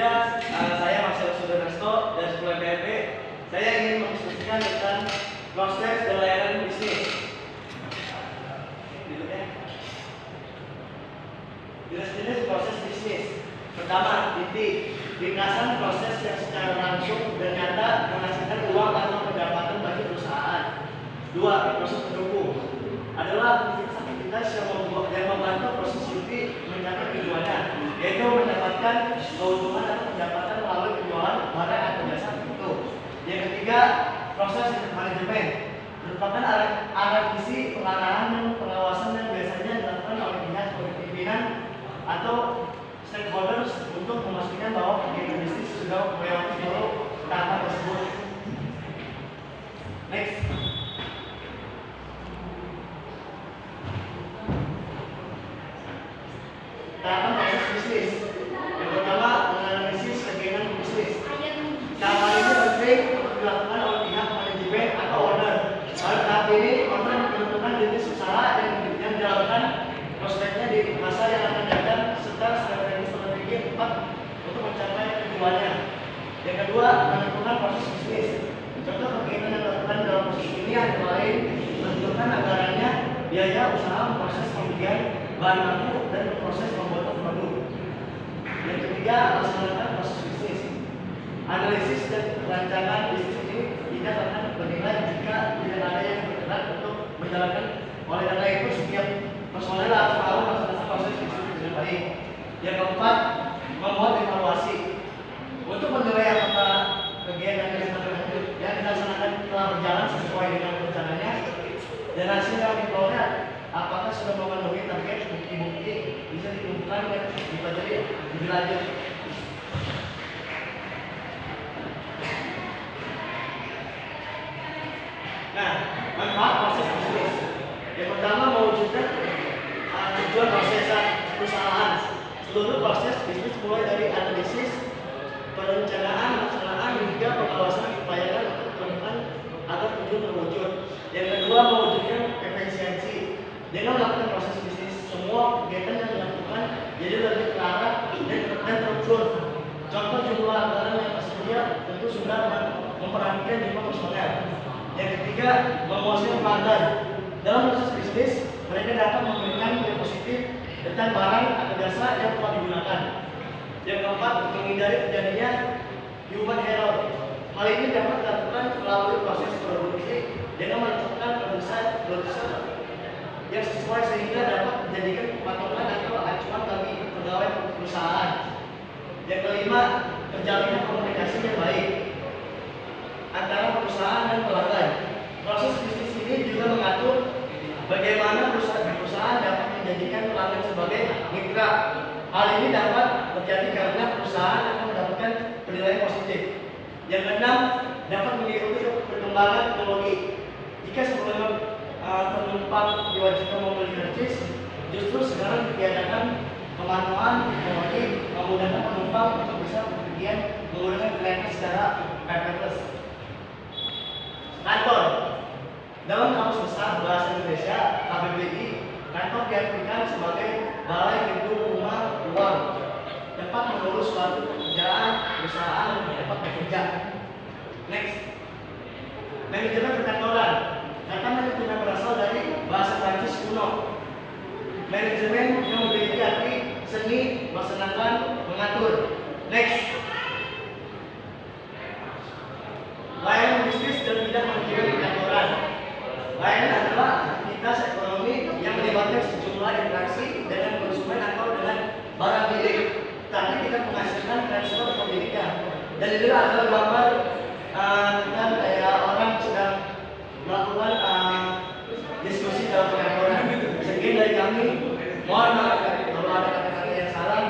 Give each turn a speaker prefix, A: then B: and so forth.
A: Saya Marcel Sudarsto dari Sekolah PRP. Saya ingin mendiskusikan tentang proses dan layanan bisnis. Jenis-jenis proses bisnis. Pertama, titik ringkasan proses yang secara langsung dan nyata menghasilkan uang atau pendapatan bagi perusahaan. Dua, proses pendukung adalah aktivitas yang membantu proses inti mencapai tujuannya, yaitu mendapatkan keuntungan atau pendapatan melalui penjualan barang atau jasa tertentu. Yang ketiga, proses manajemen merupakan arah visi pengarahan dan pengawasan yang biasanya dilakukan oleh pihak seperti pimpinan atau stakeholders untuk memastikan bahwa kegiatan bisnis sudah melewati seluruh tahapan tersebut. Next. Tahapan proses bisnis. Yang pertama, menganalisis kegiatan bisnis. Tahap ini penting untuk dilakukan oleh pihak manajemen atau owner. Pada tahap ini, owner menentukan jenis usaha yang dilakukan prospeknya di masa yang akan datang serta strategi tepat untuk mencapai tujuannya. Yang kedua, menentukan proses bisnis. Contoh kegiatan yang dilakukan dalam proses ini antara lain menentukan anggarannya, biaya usaha, proses pembelian bahan baku dan proses pembuatan produk. Yang ketiga, melaksanakan proses bisnis. Analisis dan rancangan bisnis ini tidak akan bernilai jika tidak ada yang bergerak untuk menjalankan. Oleh karena itu, setiap personel harus tahu melaksanakan proses bisnis dengan baik. Yang keempat, membuat evaluasi untuk menilai apakah kegiatan yang dilaksanakan telah berjalan sesuai dengan rencananya dan hasil yang diperoleh apakah sudah memenuhi target. Bukti-bukti bisa dikumpulkan dan dipelajari lebih lanjut. Nah, manfaat proses bisnis. Yang pertama, mewujudkan tujuan proses perusahaan. Seluruh proses bisnis mulai dari analisis, perencanaan, pelaksanaan hingga pengawasan diupayakan untuk menemukan agar tujuan terwujud. Yang kedua, mewujudkan efisiensi. Dengan melakukan proses bisnis, semua kegiatan yang dilakukan jadi lebih terarah dan terukur. Contoh, jumlah anggaran yang tersedia tentu sudah memperhatikan jumlah personel. Yang ketiga, memuaskan pelanggan. Dalam proses bisnis, mereka dapat memberikan nilai positif tentang barang atau jasa yang telah digunakan. Yang keempat, menghindari terjadinya human error. Hal ini dapat dilakukan melalui proses produksi dengan menentukan produser yang sesuai sehingga dapat menjadikan patokan atau acuan bagi pegawai perusahaan. Yang kelima, terjalinnya komunikasi yang baik antara perusahaan dan pelanggan. Proses bisnis ini juga mengatur bagaimana perusahaan dapat menjadikan pelanggan sebagai mitra. Hal ini dapat terjadi karena perusahaan akan mendapatkan penilaian positif. Yang keenam, dapat mengikuti perkembangan teknologi. Jika sebelumnya penumpang diwajibkan membeli karcis, justru sekarang ditiadakan kemampuan teknologi memudahkan penumpang untuk bisa bepergian menggunakan kereta secara paperless. Kantor. Dalam Kamus Besar Bahasa Indonesia KBBI, kantor diartikan sebagai balai gedung rumah uang, tempat mengurus suatu pekerjaan, perusahaan, tempat bekerja. Next. Manajemen perkantoran. Kata manajemen berasal dari bahasa Prancis kuno. Manajemen yang memiliki arti seni, melaksanakan, mengatur. Next. Layanan bisnis dan bidang manajemen perkantoran. Layanan adalah aktivitas ekonomi yang melibatkan sejumlah interaksi dengan konsumen atau dengan barang milik, tapi tidak menghasilkan transfer pemilikan. Dan ini adalah gambar tentang kayak orang sedang melakukan diskusi dalam perkantoran. Sekian dari kami. Mohon maaf kalau ada kata-kata yang salah.